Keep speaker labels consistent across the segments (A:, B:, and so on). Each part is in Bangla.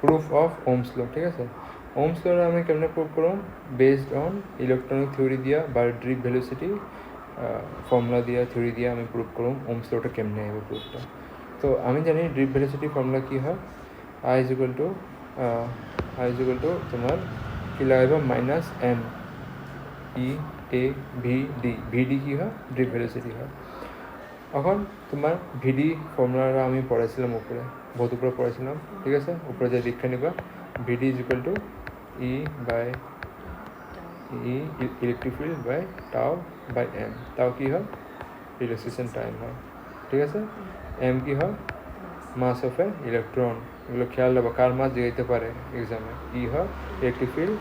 A: প্রুফ অফ ওমস ল, ঠিক আছে। ওমস ল আমি কেমনে প্রুভ করব? বেসড অন ইলেকট্রনিক থিওরি দিয়া বা ড্রিপ ভেলোসিটি ফর্মুলা দিয়া থিওরি দিয়া আমি প্রুভ করব ওমস লটা কেমনে হবে প্রুফটা। তো আমি জানি ড্রিপ ভেলোসিটি ফর্মুলা কী হয়, আই ইজ ইকুয়াল টু তোমার কী লাগাইব মাইনাস এম ই এ ভিডি কী হয়? ড্রিপ ভেলোসিটি হয়। এখন তোমার ভিডি ফর্মুলাটা আমি পড়াইছিলাম উপরে, বহুত উপরে পড়াইছিলাম, ঠিক আছে। উপরে যে লিখে নিবা V D is equal to E by electric field by tau by M. Tau কী হয়? রিল্যাক্সেশন টাইম হয়, ঠিক আছে। এম কী হয়? Mass of A electron. এগুলো খেয়াল রাখবো, কার মাস দিতে পারে এক্সামে। ই হয় ইলেকট্রিক ফিল্ড,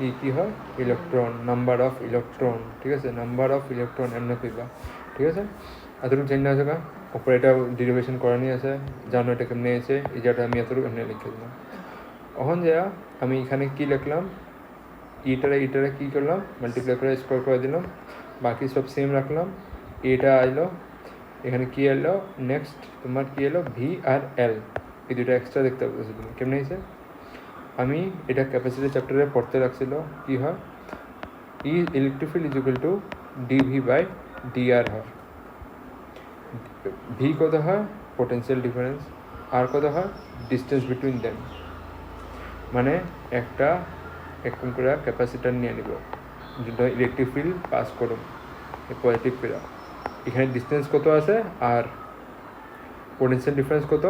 A: ই কী হয়? ইলেকট্রন, নাম্বার অফ ইলেকট্রন, ঠিক আছে। নাম্বার অফ ইলেকট্রন এমনি কইবা, ঠিক আছে। এতটুকু চেঞ্জ আছে কা উপরে এটা ডেরিভেশন করানি আছে, জানো এটা কেমনে আছে, এই যেটা আমি এতটুকু এমনি লিখে দিলাম। এখন যা আমি এখানে কি লিখলাম, ইটারে কী করলাম, মাল্টিপ্লাই করে স্কোয়ার করে দিলাম, বাকি সব সেম রাখলাম। এটা আইলো, এখানে কি এলো নেক্সট তোমার কি এলো ভি আর এল, এই দুটো এক্সট্রা দেখতে পাচ্ছ তুমি কেমনে হয়েছে। আমি এটা ক্যাপাসিটি চ্যাপ্টারে পড়তে রাখছিল কি হয়, E electric field is equal to D V by D R হয়। ভি কত হয়? Potential difference. আর কত হয়? Distance between them. মানে একটা একদম করে ক্যাপাসিটার নিয়ে নিব, যেটা ইলেকট্রিক ফিল্ড পাস করুন পজিটিভ পেরা, এখানে ডিস্টেন্স কত আছে আর পোটেন্সিয়াল ডিফারেন্স কত,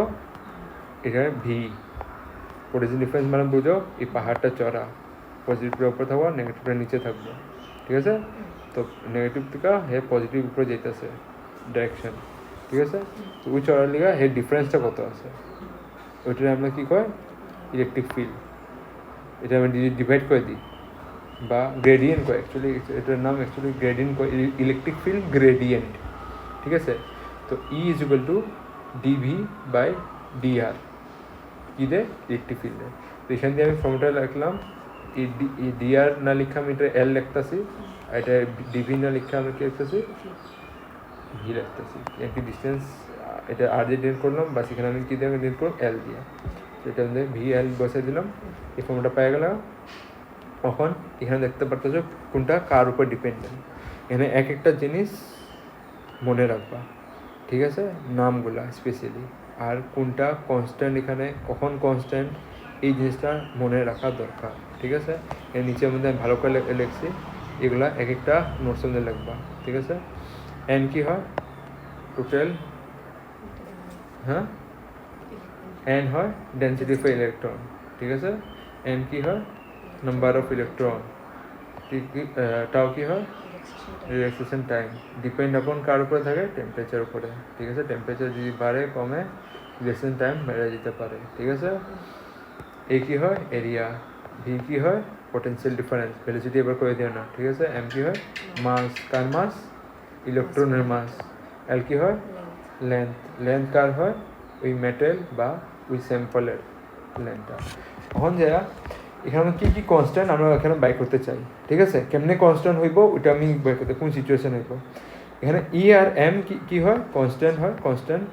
A: এখানে ভি। পোটেন্সিয়াল ডিফারেন্স মানে বুঝো এই পাহাড়টা চড়া, পজিটিভের উপরে থাকবো, নেগেটিভের নিচে থাকবো, ঠিক আছে। তো নেগেটিভ থেকে হে পজিটিভ উপরে যেতেছে ডাইরেকশন, ঠিক আছে। তো ওই চড়ার লিগা হে ডিফারেন্সটা কত আছে, ওইটা আমরা কী কয় ইলেকট্রিক ফিল্ড। এটা আমি ডিভাইড করে দিই বা গ্রেডিয়েন্ট কয়, অ্যাকচুয়ালি এটার নাম অ্যাকচুয়ালি গ্রেডিয়েন্ট কয়, ইলেকট্রিক ফিল্ড গ্রেডিয়েন্ট, ঠিক আছে। তো E is equal to D V by D R, কী দে? ইলেকট্রিক ফিল্ডে। তো এখান দিয়ে আমি ফর্মুলাটা লিখলাম, এই ডিআর না লিখে আমি এটা এল লিখতেছি, আর এটা ডিভি না লিখে আমি কী লিখতেছি? ভি লিখতেছি। একটি ডিস্টেন্স এটা আর দিয়ে ডিনোট করলাম, বা সেখানে আমি কী দিয়ে ডিনোট করলাম? এল দিয়ে। এটা দিয়ে ভি এল বসে দিলাম, এই ফর্মুলাটা পেয়ে গেলাম। এখন এখানে দেখতে পারতেছ কোনটা কার উপর ডিপেন্ডেন্ট। এখানে এক একটা জিনিস মনে রাখবা, ঠিক আছে, নামগুলা স্পেশালি, আর কোনটা কনস্ট্যান্ট, এখানে কখন কনস্ট্যান্ট, এই জিনিসটা মনে রাখা দরকার, ঠিক আছে। এর নিচের মধ্যে আমি ভালো করে লিখছি, এগুলা এক একটা নোটসের মধ্যে লিখবা, ঠিক আছে। এন কি হয়? টোটাল, হ্যাঁ, এন হয় ডেন্সিটি অফ ইলেকট্রন, ঠিক আছে। এন কি হয়? Number of electron. টাও কি হয়? Relaxation time. ডিপেন্ড আপন কার উপরে থাকে? টেম্পারেচার উপরে, ঠিক আছে। টেম্পারেচার যদি বাড়ে কমে রিল্যাক্সেশন টাইম বেড়ে যেতে পারে, ঠিক আছে। এ কি হয়? এরিয়া। ভি কি হয়? Potential difference. ভেলোসিটি এবার করে দিও না, ঠিক আছে। এম কি হয়? মাস। কার মাস? ইলেকট্রনের মাস। এল কি হয়? লেন্থ। লেন্থ কার হয়? ওই মেটেল বা ওই স্যাম্পলের লেন্থটা। এখন যা এখানে কী কী কনস্ট্যান্ট আমরা এখানে বাই করতে চাই, ঠিক আছে। কেমনে কনস্ট্যান্ট হইব ওইটা আমি বাই করতে, কোন সিচুয়েশন হইব। এখানে ই আর এম কী হয়? কনস্ট্যান্ট হয়, কনস্ট্যান্ট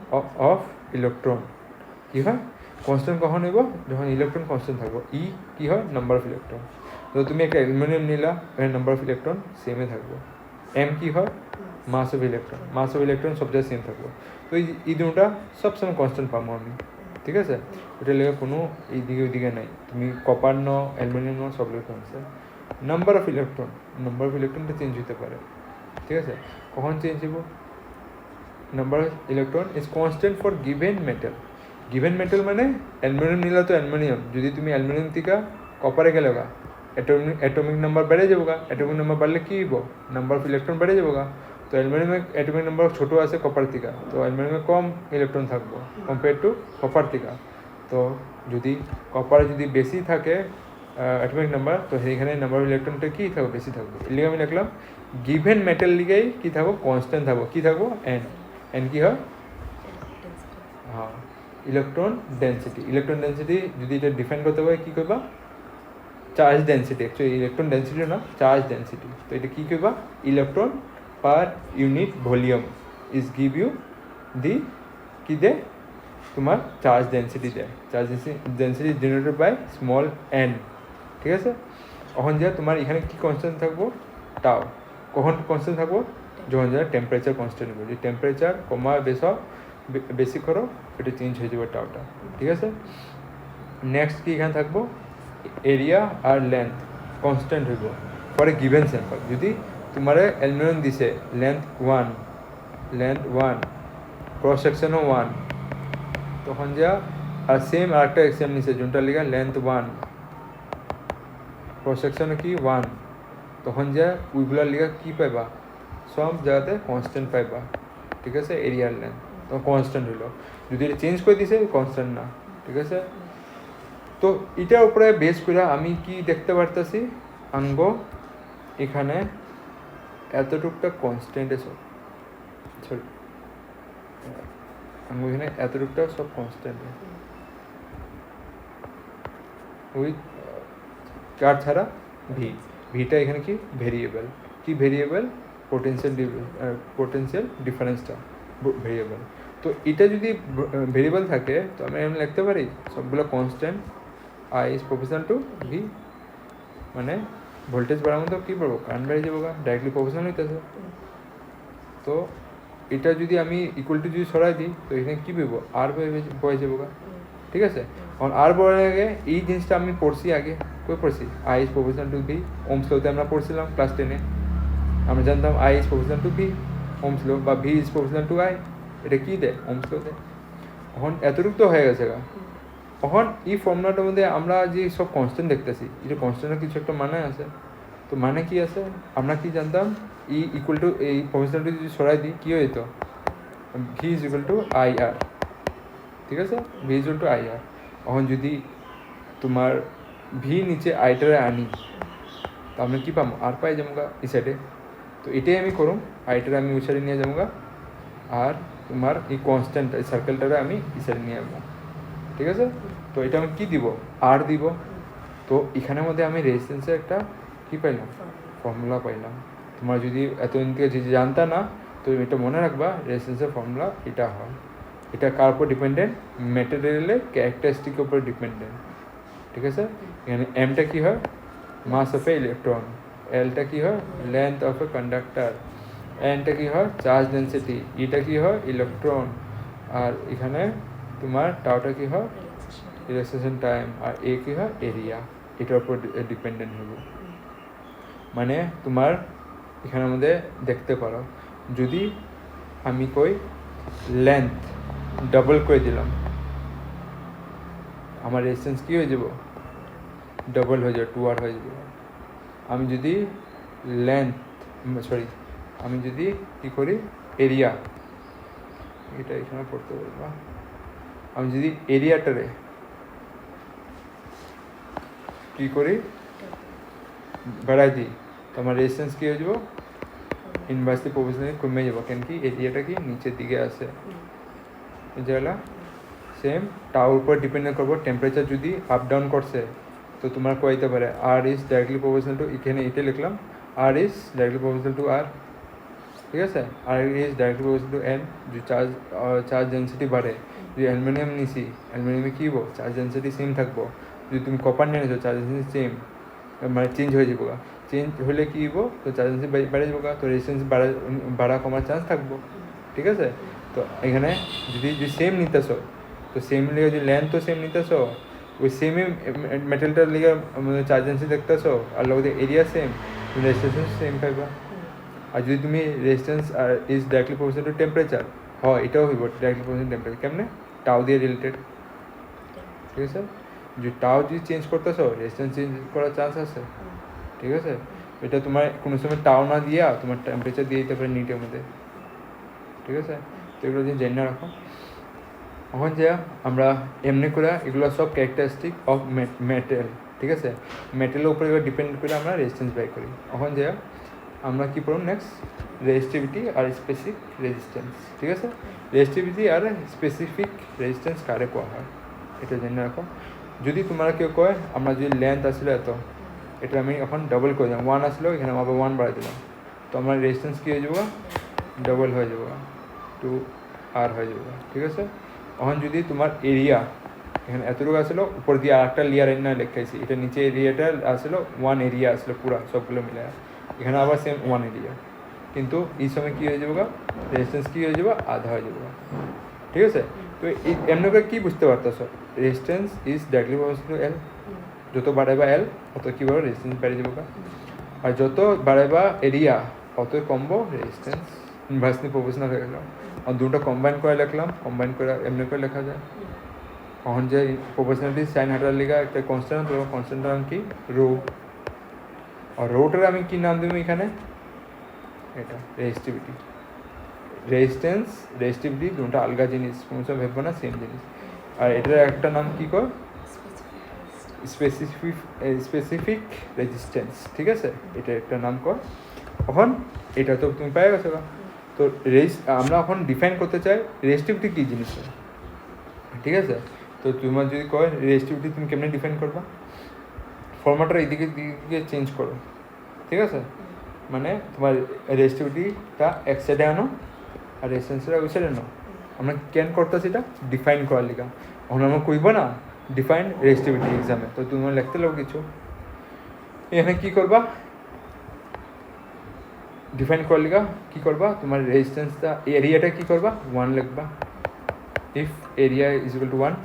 A: অফ ইলেকট্রন। কী হয়? কনস্ট্যান্ট কখন হইব? যখন ইলেকট্রন কনস্ট্যান্ট থাকবো। ই কী হয়? Number of electron. তো তুমি একটা অ্যালুমিনিয়াম নিলা, এখানে নাম্বার অফ ইলেকট্রন সেমে থাকবো। এম কী হয়? Mass of electron. Mass of electron সব জায়গায় সেম থাকবো। তো এই দুটা সবসময় কনস্ট্যান্ট পাবো আমি, ঠিক আছে। ওটা লেগে কোনো এইদিকে ওইদিকে নাই, তুমি কপার নাও অ্যালুমিনিয়াম নাও সব লেগে আছে। নাম্বার অফ ইলেকট্রনটা চেঞ্জ হতে পারে, ঠিক আছে। কখন চেঞ্জ হইব? Number of electron is constant for given metal. Given metal মানে অ্যালুমিনিয়াম নিলা তো অ্যালুমিনিয়াম, যদি তুমি অ্যালুমিনিয়াম থেকে কপারে গেলে গা অ্যাটমিক নাম্বার বেড়ে যাবো গা। অ্যাটমিক নাম্বার বাড়লে কী হইব? নাম্বার অফ ইলেকট্রন বেড়ে যাবো গা। তো অ্যালুমিনিয়ামের অ্যাটমিক নাম্বার ছোটো আছে কপার থেকে, তো অ্যালুমিনিয়ামে কম ইলেকট্রন থাকবো কম্পেয়ার টু কপার থেকে। তো যদি কপারে যদি বেশি থাকে অ্যাটমিক নাম্বার, তো সেইখানে নাম্বার অফ ইলেকট্রনটা কী থাকবে? বেশি থাকবে। এর লিগে আমি লিখলাম গিভেন মেটাল লিগেই কী থাকবো? কনস্ট্যান্ট থাকবো। কী থাকবো? এন। এন কী হয়? হ্যাঁ, ইলেকট্রন ডেন্সিটি। ইলেকট্রন ডেন্সিটি যদি এটা ডিফাইন করতে পারে কী করবা? Charge density. Actually electron density না, চার্জ ডেন্সিটি। তো এটা কী করবা? Electron per unit volume is give you the কী দে? তোমার চার্জ ডেন্সিটি দেয়, charge density generated by small N, ঠিক আছে। তখন যা তোমার এখানে কি কনস্ট্যান্ট থাকবো, টাও। কখন কনস্ট্যান্ট থাকবো, যখন যা টেম্পারেচার কনস্ট্যান্ট হবে, যদি টেম্পারেচার কমা বেশি করো এটা চেঞ্জ হয়ে যাবে টাওটা, ঠিক আছে। নেক্সট কি এখানে থাকবো, এরিয়া আর লেন্থ কনস্ট্যান্ট হইব ফর এ গিভেন স্যাম্পল। যদি তোমার অ্যালুমিনিয়াম দিছে লেন্থ 1 ক্রস সেকশনও 1, তখন যা আর সেম আরেকটা এক্সাম নিছে যোনটা লিখা লেন্থ 1 ক্রস সেকশন কি 1, তখন যা ওইগুলার লিখা কি পাইবা, সব জায়গাতে কনস্ট্যান্ট পাইবা, ঠিক আছে। এরিয়ার লেন্থ তখন কনস্ট্যান্ট হইলো, যদি এটা চেঞ্জ করে দিছে কনস্ট্যান্ট না, ঠিক আছে। তো এটার উপরে বেস করে আমি কি দেখতে পারতেছি, আঙ্গ এখানে এতটুকটা কনস্ট্যান্ট সব, সরি আঙ্গ এখানে এতটুকটা সব কনস্ট্যান্ট, ওই কার ছাড়া ভিটা এখানে কি ভেরিয়েবল, কি ভেরিয়েবল, পোটেনশিয়াল ডিফারেন্সটা ভেরিয়েবল। তো এটা যদি ভেরিয়েবল থাকে তো আমরা এমন লিখতে পারি সবগুলো constant, I is proportional to V, মানে ভোল্টেজ বাড়ার মতো কী পড়বো, কারেন্ট বেড়ে যাবো, ডাইরেক্টলি প্রপোর্শনাল হইতেছে। তো এটা যদি আমি ইকুয়াল টু যদি সরাই দিই তো এখানে কী পেবো, আর বয়ে যাবো, ঠিক আছে। কারণ আর বলার আগে এই জিনিসটা আমি পড়ছি আগে, কই পড়ছি, I is proportional to V, Ohm's লতে আমরা পড়ছিলাম ক্লাস 10-এ, আমরা জানতাম I is proportional to V, Ohm's law, বা V is proportional to I, এটা কী দেয়, ওমস ল দেয়। এখন এতটুকু তো হয়ে গেছে গা। এখন এই ফর্মুলাটার মধ্যে আমরা যে সব কনস্ট্যান্ট দেখতেছি, এটা কনস্ট্যান্টের কিছু একটা মানে আছে। তো মানে কি আছে, আমরা কি জানতাম, ই ইকুয়াল টু এই প্রপোর্শনালটি যদি সরাই দিই কী হইতো, V is equal to I R, ঠিক আছে, V is equal to I R. এখন যদি তোমার ভি নিচে আইটারে আনি তো আমরা কী পাবো, আর পাই যাবো এই সাইডে। তো এটাই আমি করুম, আইটারে আমি ওই সাইডে নিয়ে যাবো, আর তোমার এই কনস্ট্যান্ট এই সার্কেলটারে আমি এই সাইডে নিয়ে যাবো, ঠিক আছে। তো এটা আমি কী দিব, আর দিব। তো এখানের মধ্যে আমি রেজিস্ট্যান্সের একটা কী পাইলাম, ফর্মুলা পাইলাম। তোমার যদি এতদিন থেকে যদি জানতা না তো এটা মনে রাখবা, রেজিস্ট্যান্সের ফর্মুলা এটা হয়। এটা কার উপর ডিপেন্ডেন্ট, ম্যাটেরিয়ালের ক্যারেক্টারিস্টিকের উপর ডিপেন্ডেন্ট, ঠিক আছে। এখানে এমটা কী হয়, মাস অফ এ ইলেকট্রন, এলটা কী হয়, লেন্থ অফ এ কন্ডাক্টার, এনটা কী হয়, চার্জ ডেন্সিটি, ইটা কী হয়, ইলেকট্রন, আর এখানে তোমার টাউটা কী হয়, রিল্যাক্সেশন টাইম, আর এ কী হয়, এরিয়া, এটার উপর ডিপেন্ডেন্ট হবে। মানে তোমার এখানের মধ্যে দেখতে পারো, যদি আমি কই লেন্থ ডবল করে দিলাম, আমার রেজিস্ট্যান্স কী হয়ে যাব, ডবল হয়ে যাবে, 2R হয়ে যাবে। আমি যদি আমি যদি কী করি, এরিয়া, এটা এখানে পড়তে পারবো, আমি যদি এরিয়াটারে কী করি, বাড়াই দিই, তো আমার রেজিস্ট্যান্স কী হয়ে যাব, ইনভার্সলি প্রপোর্শনালি কমে যাবো, কেন কি এরিয়াটা কি নিচের দিকে আসে, যেগুলা সেম টাওয়ার উপর ডিপেন্ড করবো। টেম্পারেচার যদি আপ ডাউন করছে তো তোমার কইতে পারে R is directly proportional to, এখানে এটা লিখলাম R is directly proportional to R, ঠিক আছে। R is directly proportional to N. যদি চার্জ ডেন্সিটি বাড়ে, যদি অ্যালুমিনিয়াম নিছি, অ্যালুমিনিয়ামে কী হবো, চার্জ ডেন্সিটি সেম থাকবো। যদি তুমি কপার নিয়ে নিছো, চার্জ ডেন্সিটি সেম, মানে চেঞ্জ হয়ে যাবো। চেঞ্জ হলে কী হবো, তো চার্জ ডেন্সিটি বেড়ে যাবো, তো রেজিস্ট্যান্স বাড়া কমার চান্স থাকবো, ঠিক আছে। তো এখানে যদি সেম নিতেছ তো সেম লিগে যদি লেন্থ তো সেম নিতেছ, ওই সেমই মেটেরিয়ালটার লিগে চার্জ ডেন্সিটি দেখতেছো, আর লগে এরিয়া সেম, রেজিস্ট্যান্স সেম পাইবা। আর যদি তুমি resistance R is directly proportional to temperature, হয় এটাও হইব ডাইরেক্টলি প্রপোর্শনাল টেম্পারেচার, কেমনে, টাও দিয়ে রিলেটেড, ঠিক আছে। যদি টাও যদি চেঞ্জ করতেছো, রেজিস্ট্যান্স চেঞ্জ করার চান্স আছে, ঠিক আছে। এটা তোমার কোনো সময় টাও না দিয়া তোমার টেম্পারেচার দিয়ে দিতে পারে নিটের মধ্যে, ঠিক আছে। তো এগুলো যদি জেনে রাখো। এখন যে আমরা এমনি করে এগুলো সব ক্যারেক্টারিস্টিক অফ মেটেরিয়াল, ঠিক আছে। মেটেরিয়ালের উপরে এগুলো ডিপেন্ড করে আমরা রেজিস্ট্যান্স বাই করি। এখন যে আমরা কী পড়ব নেক্সট, রেজিস্টিভিটি আর স্পেসিফিক রেজিস্ট্যান্স, ঠিক আছে। রেজিস্টিভিটি আর স্পেসিফিক রেজিস্ট্যান্স কারে কোয়া হয় এটা জেনে রাখো। যদি তোমরা কেউ কয় আমরা যদি লেন্থ আসলে এত, এটা আমি এখন ডবল করে দিলাম, 1 আসলেও এখানে আবার 1 বাড়াই দিলাম, তো আমার রেজিস্ট্যান্স কী হয়ে যাবো, ডবল হয়ে যাবো, 2R হয়ে যাবো, ঠিক আছে। এখন যদি তোমার এরিয়া এখানে এতটুকু আসলো উপর দিয়ে আরেকটা লেয়ার না লেখাইছি, এটা নিচে এরিয়াটা আসলো ওয়ান এরিয়া আসলো পুরা সবগুলো মিলে, এখানে আবার সেম ওয়ান এরিয়া, কিন্তু এই সময় কী হয়ে যাবো গা, রেজিস্ট্যান্স কী হয়ে যাবো, আধা হয়ে যাবো। ঠিক আছে, তো এমনি করে কী বুঝতে পারতেছ, resistance is directly proportional to L, যত বাড়াইবা এল অত কী বলো রেজিস্ট্যান্স বেড়ে যাবো গা, আর যত বাড়াইবা এরিয়া অত কমবো রেজিস্ট্যান্স ইনভার্সলি প্রপোর্শনাল হয়ে গেল। আর দুটো কম্বাইন করে লিখলাম, কম্বাইন করে এমনি করে লেখা যায়। এখন যে প্রপোর্শনালিটি সাইন হাটার লিগা একটা কনস্ট্যান্ট, তো কনস্ট্যান্টের নাম কি, রো, আর রোটার আমি কী নাম দেবো এখানে, এটা রেজিস্টিভিটি। রেজিস্ট্যান্স রেজিস্টিভিটি দুটো আলগা জিনিস, কোনো সব ভেবো না সেম জিনিস। আর এটার একটা নাম কী কর, স্পেসিফিক রেজিস্ট্যান্স। ঠিক আছে, এটা একটা নাম কর। এখন এটা তো তুমি পেয়ে গেছো, তো আমরা এখন ডিফাইন করতে চাই রেজিস্টিভিটি কী জিনিস। ঠিক আছে, তো তোমার যদি কয় রেজিস্টিভিটি তুমি কেমনে ডিফাইন করবা, ফর্মাটটা এইদিকে দিকে চেঞ্জ করো। ঠিক আছে, মানে তোমার রেজিস্টিভিটিটা এক সাইডে আনো আর রেজিস্ট্যান্সটা ওই সাইডে আনো। আমরা কেন করতেছি এটা, ডিফাইন করার লিগা। এখন আমরা কইব না ডিফাইন রেজিস্টিভিটি এক্সামে, তো তুমি লিখতে লাগো কিছু, এখানে কী করবা, ডিফাইন করার লিগা কী করবা, তোমার রেজিস্ট্যান্সটা এরিয়াটা কী করবা, 1 লিখবা। If area is equal to 1,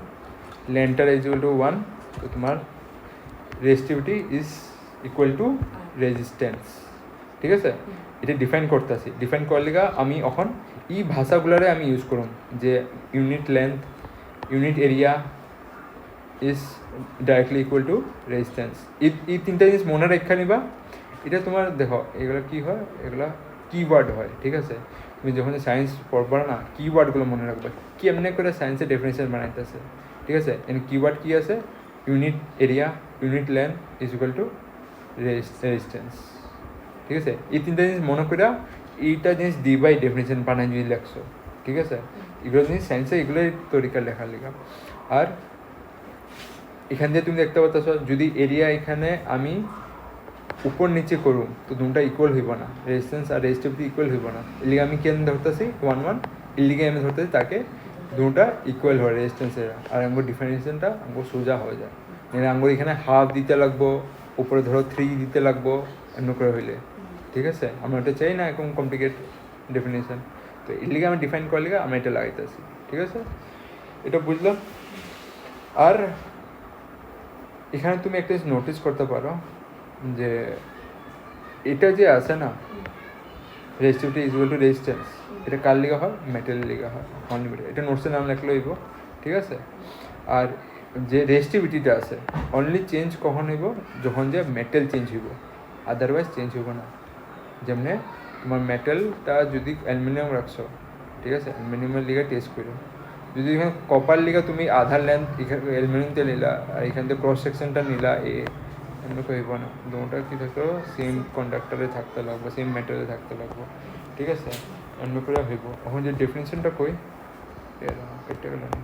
A: লেন্থটা ইজ ইকুয়াল টু 1, তো তোমার resistivity is equal to resistance. ঠিক আছে, এটা ডিফাইন করতেছি। ডিফাইন করার লিগা আমি এখন এই ভাষাগুলোরে আমি ইউজ করুন, যে unit length, unit area is directly equal to resistance. এই তিনটা জিনিস মনে রেখা নিবা। এটা তোমার দেখো এগুলো কী হয়, এগুলো কিওয়ার্ড হয়। ঠিক আছে, তুমি যখন সায়েন্স পড়বা না, কিওয়ার্ডগুলো মনে রাখবে, কি এমনি করে সায়েন্সের ডেফিনেশন বানাইতেছে। ঠিক আছে, এখানে কিওয়ার্ড কী আছে, unit area, unit length is equal to resistance. ঠিক আছে, এই তিনটা জিনিস মনে করে এইটা জিনিস দিবাই ডেফিনেশন বানাই যদি লেখছো। ঠিক আছে, এগুলো জিনিস সায়েন্সে এগুলোই তরিকার লেখার লেখা। আর এখান দিয়ে তুমি দেখতে পাচ্ছ, যদি এরিয়া এখানে আমি উপর নিচে করুম তো দুটা ইকুয়াল হইব না, রেজিস্ট্যান্স আর রেজিস্টিভিটি ইকুয়াল হইব না। এর লিগে আমি কেন ধরতেছি 1 1, এর লিগে আমি ধরতেছি তাকে দুটা ইকুয়াল হয় রেজিস্ট্যান্সের, আর আমার ডিফারেন্সিয়েশনটা আমার সোজা হয়ে যায়। মানে আমার এখানে হাফ দিতে লাগবো, উপরে ধরো 3 দিতে লাগবো, এমন করে হইলে। ঠিক আছে, আমরা এটা চাই না এরকম কমপ্লিকেট ডেফিনেশন, তো এর লিগে আমি ডিফাইন করার লিগে আমি এটা লাগাইতেছি। ঠিক আছে, এটা বুঝলাম। আর এখানে তুমি একটা নোটিস করতে পারো যে এটা যে আছে না, resistivity is equal to resistance, এটা কার লিগা হয়, মেটেলের লিগা হয় অনলি। এটা নোটসের নাম লিখলে হইব। ঠিক আছে, আর যে রেজিস্টিভিটিটা আছে অনলি চেঞ্জ কখন হইব, যখন যে মেটেল চেঞ্জ হইব, আদারওয়াইজ চেঞ্জ হইব না। যেমনি তোমার মেটেলটা যদি অ্যালুমিনিয়াম রাখছো, ঠিক আছে, অ্যালুমিনিয়ামের লিগা টেস্ট করো, যদি এখানে কপার লিগা তুমি আধার লেন্থ এখানে অ্যালুমিনিয়ামতে নিলা আর এখান থেকে ক্রস সেকশনটা নিলা এমনি হইব না, দুটা কী থাকতো, সেম কন্ডাক্টারে থাকতে লাগবো, সেম মেটেরিয়ালে থাকতে লাগবো। ঠিক আছে, এমনি করে হইব। এখন যে ডেফিনেশনটা কই কেটে গেল না।